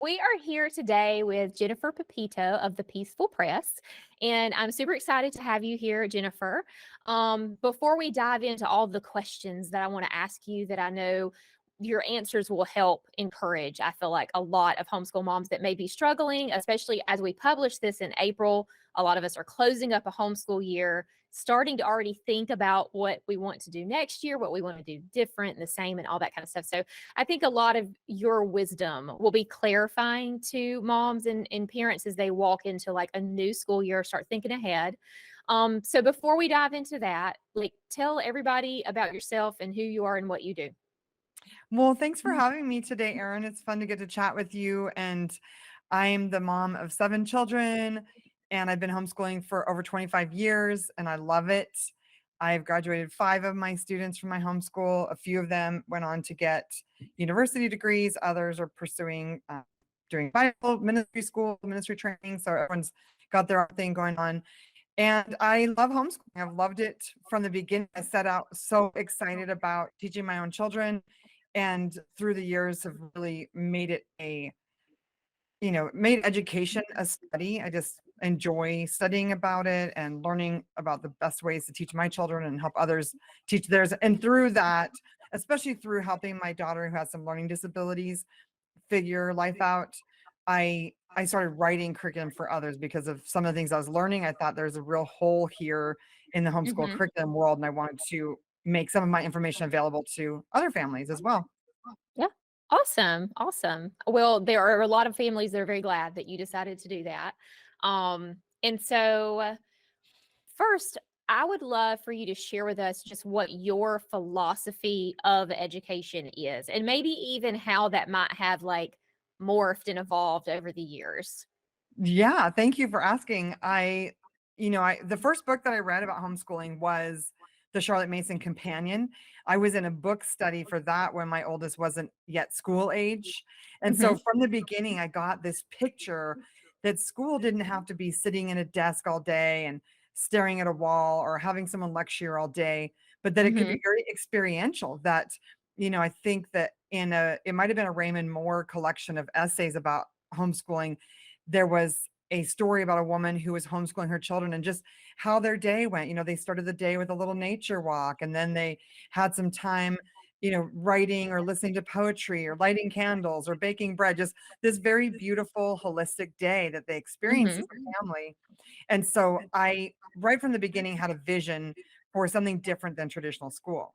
We are here today with Jennifer Pepito of the Peaceful Press, and I'm super excited to have you here, Jennifer. Before we dive into all the questions that I want to ask you, that I know your answers will help encourage, I feel like, a lot of homeschool moms that may be struggling, especially as we publish this in April. A lot of us are closing up a homeschool year, starting to already think about what we want to do next year, what we want to do different and the same, and all that kind of stuff. So I think a lot of your wisdom will be clarifying to moms and parents as they walk into like a new school year, start thinking ahead. So before we dive into that, like tell everybody about yourself and who you are and what you do. Well, thanks for having me today, Erin. It's fun to get to chat with you. And I'm the mom of 7 children, and I've been homeschooling for over 25 years, and I love it. I've graduated 5 of my students from my homeschool. A few of them went on to get university degrees. Others are pursuing doing Bible ministry school, ministry training. So everyone's got their own thing going on. And I love homeschooling. I've loved it from the beginning. I set out so excited about teaching my own children, and through the years have really made it made education a study. I just enjoy studying about it and learning about the best ways to teach my children and help others teach theirs. And through that, especially through helping my daughter who has some learning disabilities figure life out, I started writing curriculum for others because of some of the things I was learning. I thought there's a real hole here in the homeschool Hmm. curriculum world, and I wanted to make some of my information available to other families as well. Yeah. Awesome. Awesome. Well, there are a lot of families that are very glad that you decided to do that. And so first, I would love for you to share with us just what your philosophy of education is, and maybe even how that might have like morphed and evolved over the years. Yeah, thank you for asking. The first book that I read about homeschooling was The Charlotte Mason Companion. I was in a book study for that when my oldest wasn't yet school age. And so Hmm. from the beginning, I got this picture that school didn't have to be sitting in a desk all day and staring at a wall or having someone lecture all day, but that it could Hmm. be very experiential. I think that it might have been a Raymond Moore collection of essays about homeschooling. There was a story about a woman who was homeschooling her children and just how their day went. They started the day with a little nature walk, and then they had some time, writing or listening to poetry or lighting candles or baking bread, just this very beautiful, holistic day that they experienced as Hmm. a family. And so I, right from the beginning, had a vision for something different than traditional school.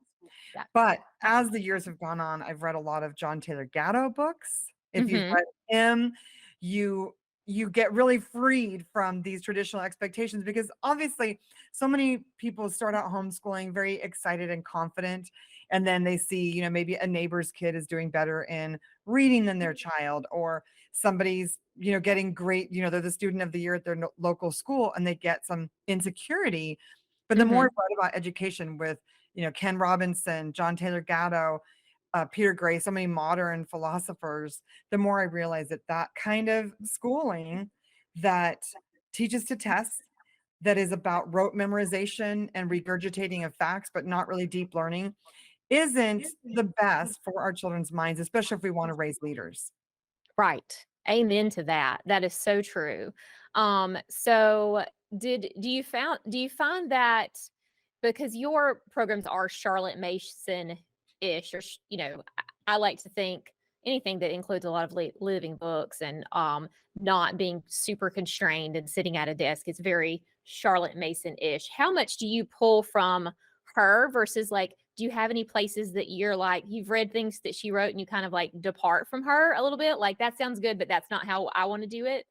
Yeah. But as the years have gone on, I've read a lot of John Taylor Gatto books. If you've Hmm. read him, you you get really freed from these traditional expectations, because obviously so many people start out homeschooling very excited and confident, and then they see, maybe a neighbor's kid is doing better in reading than their child, or somebody's, getting great, they're the student of the year at their local school, and they get some insecurity. But the more Hmm. I read about education with, Ken Robinson, John Taylor Gatto, Peter Gray, so many modern philosophers, the more I realize that that kind of schooling that teaches to test, that is about rote memorization and regurgitating of facts, but not really deep learning, isn't the best for our children's minds, especially if we want to raise leaders. Right. Amen to that. That is so true. So do you find that because your programs are Charlotte Mason ish, or I like to think anything that includes a lot of living books and not being super constrained and sitting at a desk is very Charlotte Mason ish. How much do you pull from her versus like, do you have any places that you're like, you've read things that she wrote and you kind of like depart from her a little bit? Like, that sounds good, but that's not how I want to do it.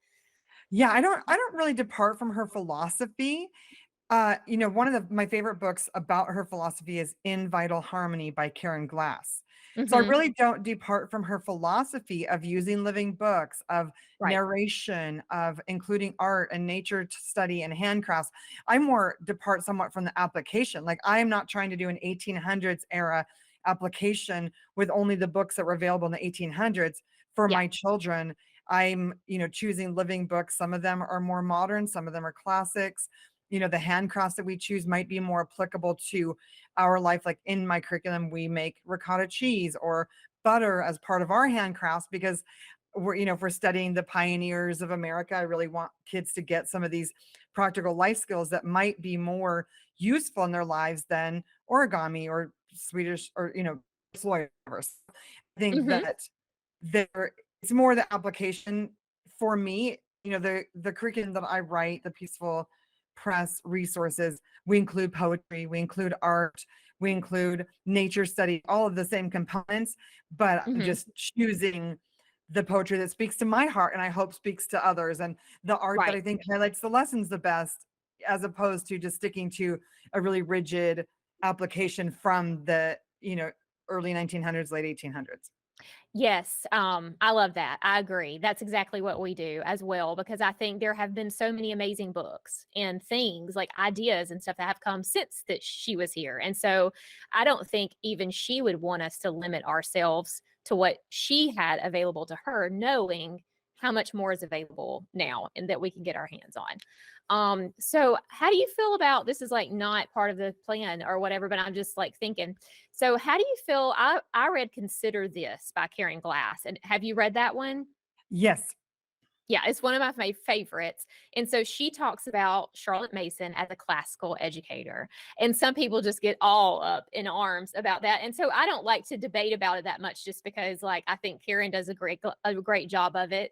Yeah, I don't really depart from her philosophy. One of my favorite books about her philosophy is In Vital Harmony by Karen Glass. So I Hmm. really don't depart from her philosophy of using living books, of Right. narration, of including art and nature study and handcrafts. I more depart somewhat from the application. Like, I am not trying to do an 1800s era application with only the books that were available in the 1800s for Yeah. my children. I'm, choosing living books. Some of them are more modern, some of them are classics. The handcrafts that we choose might be more applicable to our life. Like in my curriculum, we make ricotta cheese or butter as part of our handcrafts, because if we're studying the pioneers of America, I really want kids to get some of these practical life skills that might be more useful in their lives than origami or Swedish or, lawyer. I think Hmm. that there it's more the application for me. The curriculum that I write, the Peaceful Press resources, we include poetry, we include art, we include nature study, all of the same components, but I'm Hmm. just choosing the poetry that speaks to my heart and I hope speaks to others, and the art that Right. I think highlights the lessons the best, as opposed to just sticking to a really rigid application from the, early 1900s, late 1800s. Yes, I love that. I agree. That's exactly what we do as well, because I think there have been so many amazing books and things like ideas and stuff that have come since that she was here. And so I don't think even she would want us to limit ourselves to what she had available to her, knowing how much more is available now and that we can get our hands on. So how do you feel about this? Is like not part of the plan or whatever, but I'm just like thinking, so how do you feel? I read Consider This by Karen Glass. And have you read that one? Yes. Yeah, it's one of my favorites. And so she talks about Charlotte Mason as a classical educator. And some people just get all up in arms about that. And so I don't like to debate about it that much just because like I think Karen does a great job of it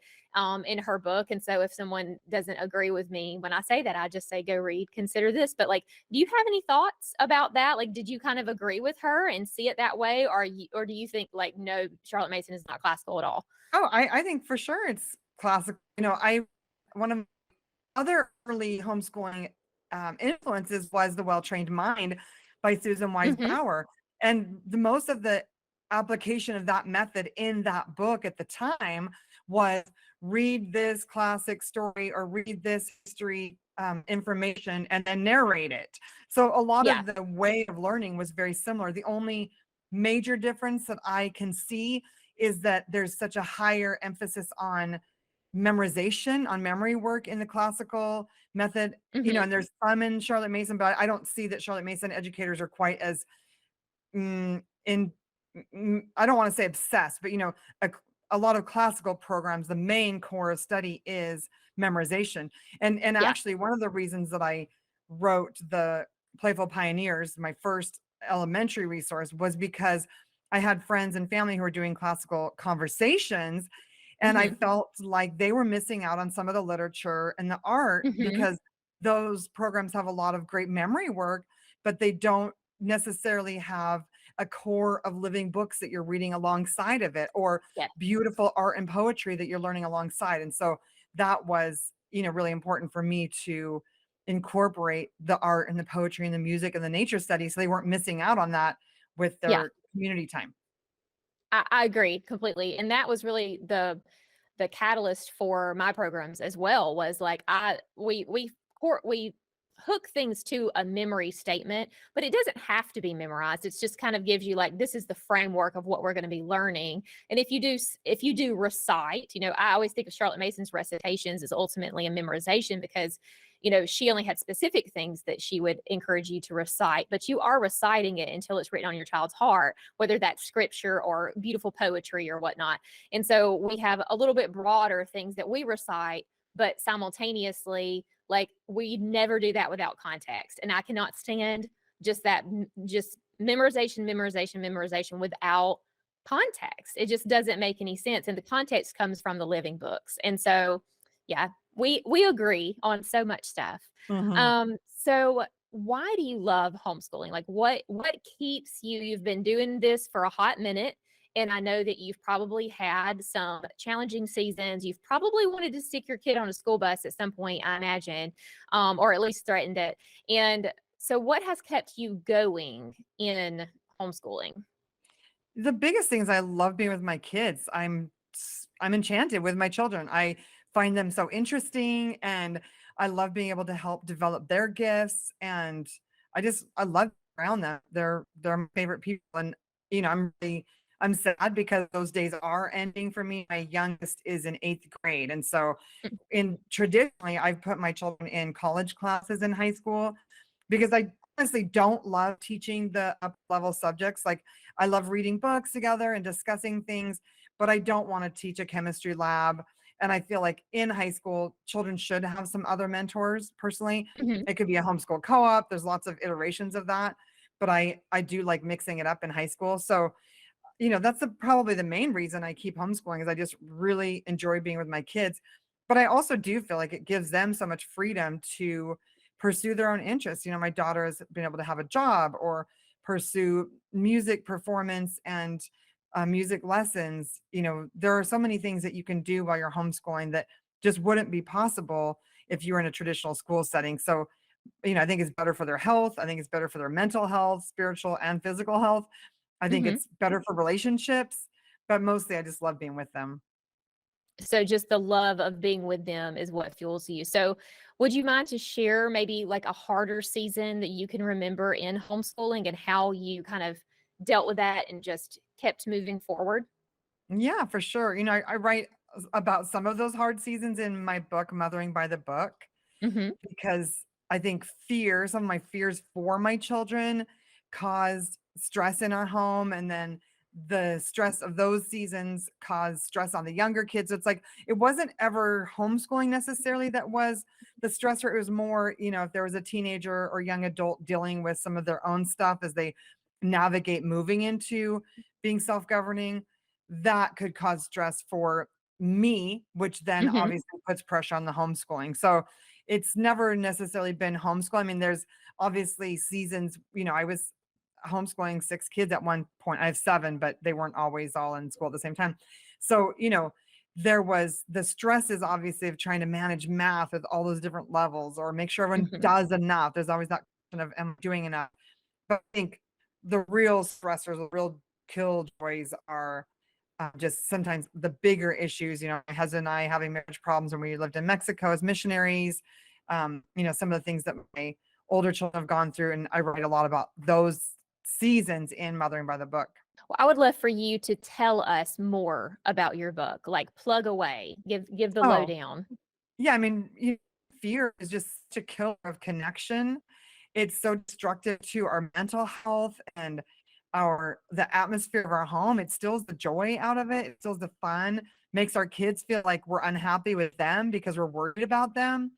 in her book. And so if someone doesn't agree with me when I say that, I just say go read Consider This. But like, do you have any thoughts about that? Like, did you kind of agree with her and see it that way? Or do you think like no, Charlotte Mason is not classical at all? Oh, I think for sure it's classic. I one of other early homeschooling influences was The Well-Trained Mind by Susan Wise Hmm. Bauer. And the most of the application of that method in that book at the time was read this classic story or read this history information and then narrate it. So a lot Yeah. of the way of learning was very similar. The only major difference that I can see is that there's such a higher emphasis on memorization, on memory work in the classical method, Hmm. and there's some in Charlotte Mason, but I don't see that Charlotte Mason educators are quite as in I don't want to say obsessed, but a, a lot of classical programs, the main core of study is memorization. And Yeah. actually one of the reasons that I wrote the Playful Pioneers, my first elementary resource, was because I had friends and family who were doing classical conversations, and I Hmm. felt like they were missing out on some of the literature and the art Hmm. because those programs have a lot of great memory work, but they don't necessarily have a core of living books that you're reading alongside of it, or Yeah. beautiful art and poetry that you're learning alongside. And so that was, really important for me to incorporate the art and the poetry and the music and the nature study so they weren't missing out on that with Yeah. their community time. I agree completely. And that was really the catalyst for my programs as well, was like we hook things to a memory statement, but it doesn't have to be memorized. It's just kind of gives you like this is the framework of what we're going to be learning. And if you do recite, I always think of Charlotte Mason's recitations as ultimately a memorization, because she only had specific things that she would encourage you to recite, but you are reciting it until it's written on your child's heart, whether that's scripture or beautiful poetry or whatnot. And so we have a little bit broader things that we recite, but simultaneously, like we never do that without context. And I cannot stand just memorization, memorization, memorization without context. It just doesn't make any sense. And the context comes from the living books. And so, yeah, we agree on so much stuff. Mhm. So why do you love homeschooling? Like what keeps you? You've been doing this for a hot minute, and I know that you've probably had some challenging seasons. You've probably wanted to stick your kid on a school bus at some point, I imagine, or at least threatened it. And so, what has kept you going in homeschooling? The biggest thing is I love being with my kids. I'm enchanted with my children. I find them so interesting, and I love being able to help develop their gifts, and I love around them. They're my favorite people, and I'm sad because those days are ending for me. My youngest is in 8th grade, and so Mm. in traditionally I've put my children in college classes in high school because I honestly don't love teaching the up level subjects. Like, I love reading books together and discussing things, but I don't want to teach a chemistry lab. And I feel like in high school, children should have some other mentors personally. Mhm. It could be a homeschool co-op. There's lots of iterations of that, but I do like mixing it up in high school. So that's probably the main reason I keep homeschooling is I just really enjoy being with my kids. But I also do feel like it gives them so much freedom to pursue their own interests. My daughter has been able to have a job or pursue music performance and music lessons. There are so many things that you can do while you're homeschooling that just wouldn't be possible if you were in a traditional school setting. So, I think it's better for their health. I think it's better for their mental health, spiritual and physical health. I think Mhm. it's better for relationships, but mostly I just love being with them. So just the love of being with them is what fuels you. So would you mind to share maybe like a harder season that you can remember in homeschooling and how you kind of dealt with that and just kept moving forward? Yeah, for sure. I write about some of those hard seasons in my book, Mothering by the Book, Mhm. because I think some of my fears for my children caused stress in our home. And then the stress of those seasons caused stress on the younger kids. So it's like, it wasn't ever homeschooling necessarily that was the stressor. It was more, if there was a teenager or young adult dealing with some of their own stuff as they navigate moving into being self governing, that could cause stress for me, which then Mhm. obviously puts pressure on the homeschooling. So it's never necessarily been homeschool. I mean, there's obviously seasons, I was homeschooling 6 kids at one point. I have 7, but they weren't always all in school at the same time. So, there was the stresses obviously of trying to manage math with all those different levels or make sure everyone Mhm. does enough. There's always that question of am I doing enough? But I think the real stressors, the real killjoys are just sometimes the bigger issues. My husband and I having marriage problems when we lived in Mexico as missionaries. Some of the things that my older children have gone through, and I write a lot about those seasons in Mothering by the Book. Well, I would love for you to tell us more about your book. Like plug away. Give the Oh, lowdown. yeah. I mean, fear is just such a killer of connection. It's so destructive to our mental health and the atmosphere of our home. It steals the joy out of it. It steals the fun, makes our kids feel like we're unhappy with them because we're worried about them.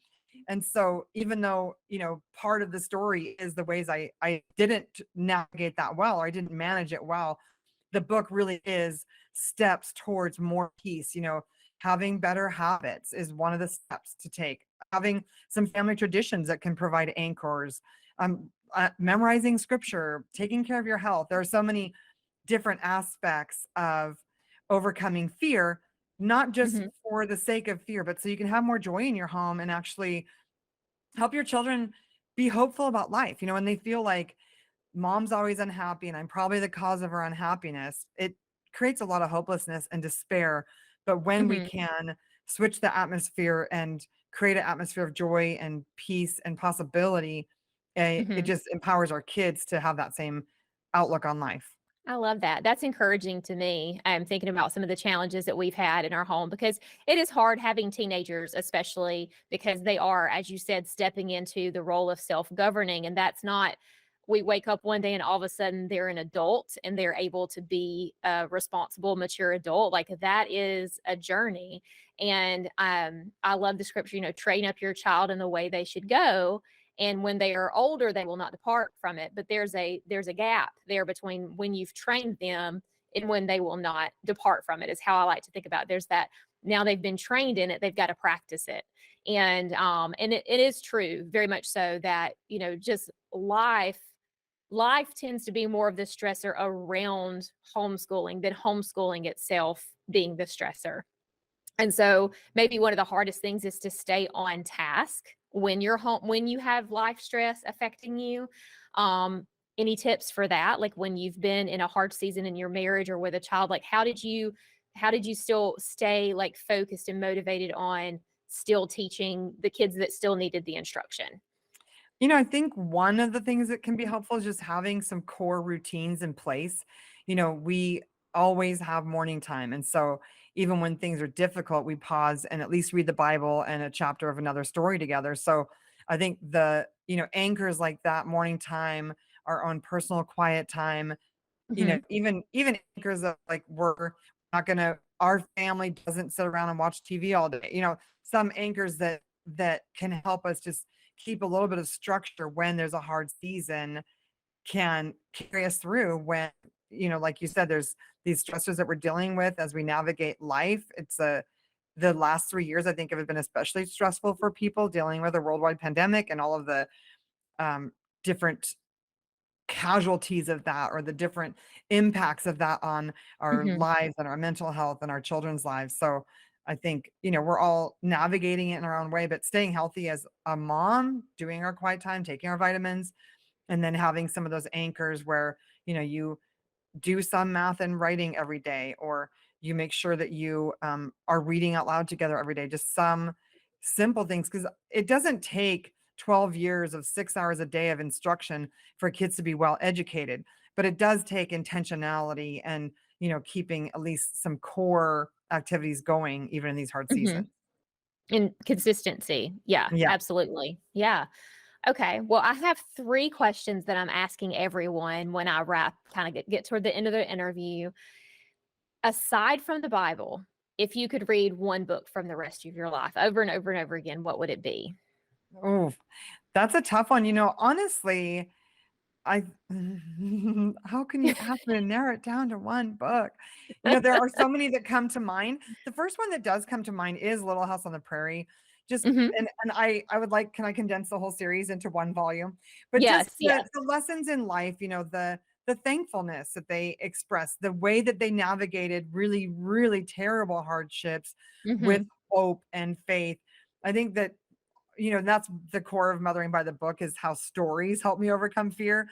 And so even though, part of the story is the ways I didn't navigate that well, or I didn't manage it well, the book really is steps towards more peace. Having better habits is one of the steps to take. Having some family traditions that can provide anchors, memorizing scripture, taking care of your health. There are so many different aspects of overcoming fear, not just Mhm. for the sake of fear, but so you can have more joy in your home and actually help your children be hopeful about life. When they feel like mom's always unhappy and I'm probably the cause of her unhappiness, it creates a lot of hopelessness and despair. But when we Mhm. can switch the atmosphere and create an atmosphere of joy and peace and possibility, it Mhm. just empowers our kids to have that same outlook on life. I love that. That's encouraging to me. I'm thinking about some of the challenges that we've had in our home because it is hard having teenagers, especially because they are, as you said, stepping into the role of self governing. And that's not, we wake up one day and all of a sudden they're an adult and they're able to be a responsible, mature adult. Like that is a journey. And I love the scripture, train up your child in the way they should go, and when they are older they will not depart from it. But there's a gap there between when you've trained them and when they will not depart from it, is how I like to think about it. There's that, now they've been trained in it, they've got to practice it. And it is true, very much so, that just life tends to be more of the stressor around homeschooling than homeschooling itself being the stressor. And so maybe one of the hardest things is to stay on task when you're home, when you have life stress affecting you. Um, any tips for that? Like when you've been in a hard season in your marriage or with a child, like how did you still stay like focused and motivated on still teaching the kids that still needed the instruction? I think one of the things that can be helpful is just having some core routines in place. We always have morning time. And so even when things are difficult, we pause and at least read the Bible and a chapter of another story together. So I think anchors like that morning time, our own personal quiet time, Mhm. even anchors of like we're not gonna our family doesn't sit around and watch TV all day. Some anchors that can help us just keep a little bit of structure when there's a hard season can carry us through when, like you said, there's these stressors that we're dealing with as we navigate life. The last 3 years, I think, have been especially stressful for people dealing with a worldwide pandemic and all of the different casualties of that, or the different impacts of that on our Hmm. lives and our mental health and our children's lives. So I think, we're all navigating it in our own way, but staying healthy as a mom, doing our quiet time, taking our vitamins, and then having some of those anchors where, you do some math and writing every day, or you make sure that you are reading out loud together every day. Just some simple things, because it doesn't take 12 years of 6 hours a day of instruction for kids to be well educated, but it does take intentionality and, keeping at least some core activities going, even in these hard Hmm. seasons. And consistency. Yeah, Yeah. absolutely. Yeah. Okay. Well, I have three questions that I'm asking everyone when I wrap, kind of get toward the end of the interview. Aside from the Bible, if you could read one book from the rest of your life over and over and over again, what would it be? Oh, that's a tough one. Honestly, I how can you ask me to narrow it down to one book? There are so many that come to mind. The first one that does come to mind is Little House on the Prairie. Just Hmm. and I would like, can I condense the whole series into one volume? But just Yes. the Yes. the lessons in life, the thankfulness that they express, the way that they navigated really, really terrible hardships with Hmm. hope and faith. I think that, that's the core of Mothering by the Book, is how stories help me overcome fear.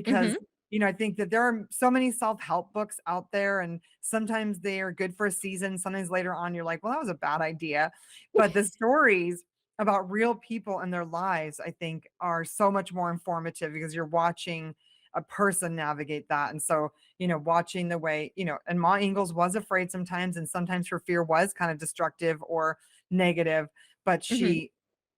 Hmm. Because, I think that there are so many self-help books out there, and sometimes they are good for a season. Sometimes later on, you're like, well, that was a bad idea. But the stories about real people and their lives, I think, are so much more informative, because you're watching a person navigate that. And so, watching the way, and Ma Ingalls was afraid sometimes, and sometimes her fear was kind of destructive or negative, but Hmm.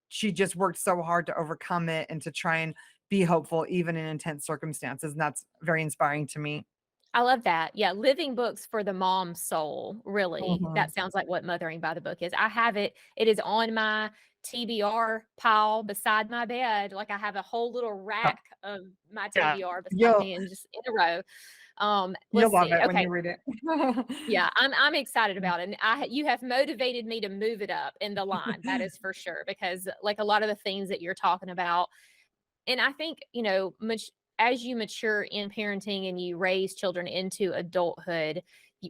she just worked so hard to overcome it and to try and be hopeful even in intense circumstances, and that's very inspiring to me. I love that. Yeah, living books for the mom soul, really. Mhm. That sounds like what Mothering by the Book is. I have it. It is on my TBR pile beside my bed. Like, I have a whole little Oh, rack of my yeah. TBR beside You'll me and just in a row. you'll Let's love see. it when Okay. you read it. Yeah, I'm excited about it. And you have motivated me to move it up in the line. That is for sure. Because like a lot of the things that you're talking about, and I think, much as you mature in parenting and you raise children into adulthood,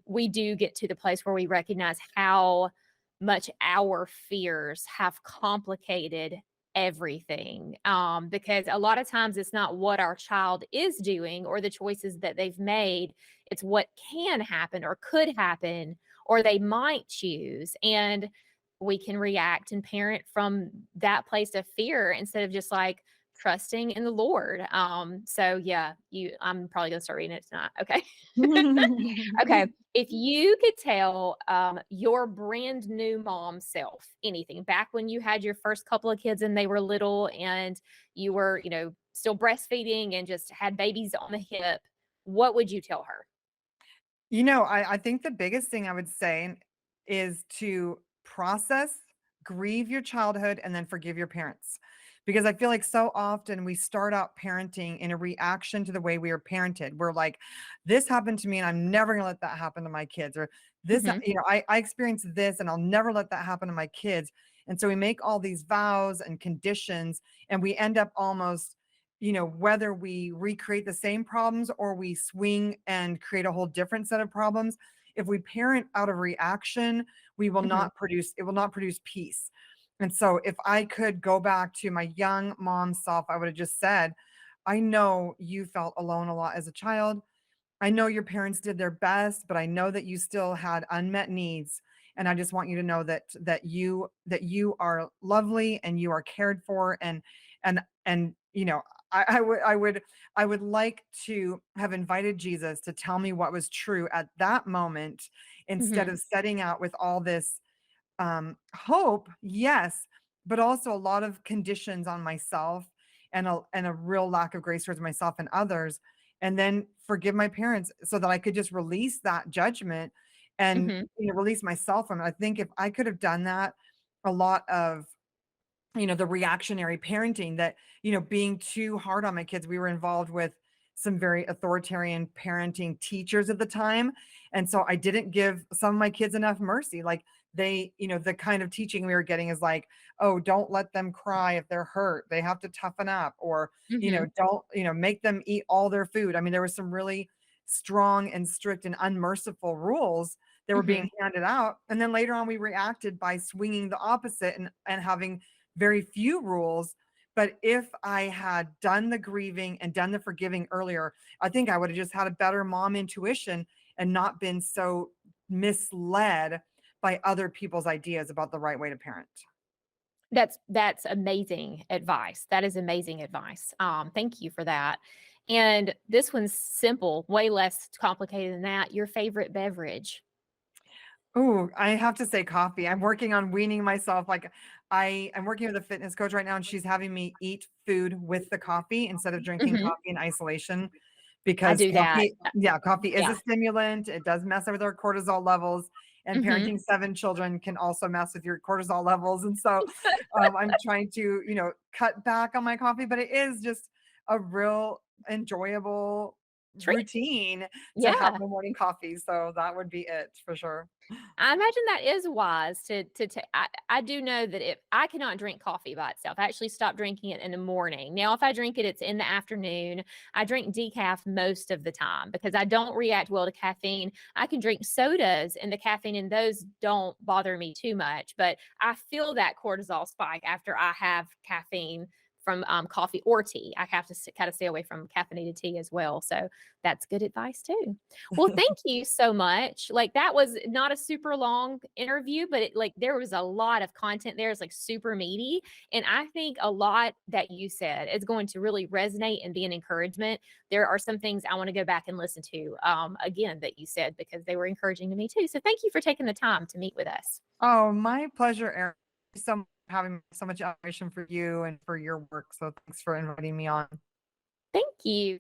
we do get to the place where we recognize how much our fears have complicated everything. Because a lot of times it's not what our child is doing or the choices that they've made, it's what can happen or could happen or they might choose. And we can react and parent from that place of fear instead of just like, trusting in the Lord. So yeah, I'm probably gonna start reading it tonight. Okay. Okay. If you could tell your brand new mom self anything back when you had your first couple of kids and they were little and you were, still breastfeeding and just had babies on the hip, what would you tell her? I think the biggest thing I would say is to process, grieve your childhood, and then forgive your parents. Because I feel like so often we start out parenting in a reaction to the way we were parented. We're like, this happened to me and I'm never gonna let that happen to my kids. Or this, Hmm. I experienced this and I'll never let that happen to my kids. And so we make all these vows and conditions, and we end up almost, whether we recreate the same problems or we swing and create a whole different set of problems. If we parent out of reaction, Hmm. it will not produce peace. And so if I could go back to my young mom self, I would have just said, I know you felt alone a lot as a child. I know your parents did their best, but I know that you still had unmet needs. And I just want you to know that you are lovely and you are cared for. And I would like to have invited Jesus to tell me what was true at that moment, instead Hmm. of setting out with all this hope, yes, but also a lot of conditions on myself, and a real lack of grace towards myself and others, and then forgive my parents so that I could just release that judgment and, Mhm. release myself from it. I think if I could have done that, a lot of the reactionary parenting that, being too hard on my kids. We were involved with some very authoritarian parenting teachers at the time. And so I didn't give some of my kids enough mercy. Like the kind of teaching we were getting is like, oh, don't let them cry if they're hurt. They have to toughen up, or, Mhm. don't, make them eat all their food. I mean, there was some really strong and strict and unmerciful rules that were being Mhm. handed out. And then later on, we reacted by swinging the opposite and having very few rules. But if I had done the grieving and done the forgiving earlier, I think I would have just had a better mom intuition and not been so misled by other people's ideas about the right way to parent. That's amazing advice. That is amazing advice. Thank you for that. And this one's simple, way less complicated than that. Your favorite beverage? Ooh, I have to say coffee. I'm working on weaning myself. Like I'm working with a fitness coach right now, and she's having me eat food with the coffee instead of drinking Mhm. coffee in isolation, I because do that. coffee is Yeah. a stimulant. It does mess with our cortisol levels, and Mhm. parenting 7 children can also mess with your cortisol levels. And so, I'm trying to, cut back on my coffee, but it is just a real enjoyable Treat. routine to have Yeah. my morning coffee. So that would be it for sure. I imagine that is wise to ta I do know that if I cannot drink coffee by itself. I actually stop drinking it in the morning. Now, if I drink it, it's in the afternoon. I drink decaf most of the time because I don't react well to caffeine. I can drink sodas, and the caffeine in those don't bother me too much, but I feel that cortisol spike after I have caffeine from, coffee or tea. I have to kinda stay away from caffeinated tea as well, so that's good advice too. Well, thank you so much. Like, that was not a super long interview, but there was a lot of content there. It's like super meaty. And I think a lot that you said is going to really resonate and be an encouragement. There are some things I want to go back and listen to again that you said because they were encouraging to me too. So thank you for taking the time to meet with us. Oh, my pleasure, Erin. Thank you so much for having so much admiration for you and for your work. So thanks for inviting me on. Thank you.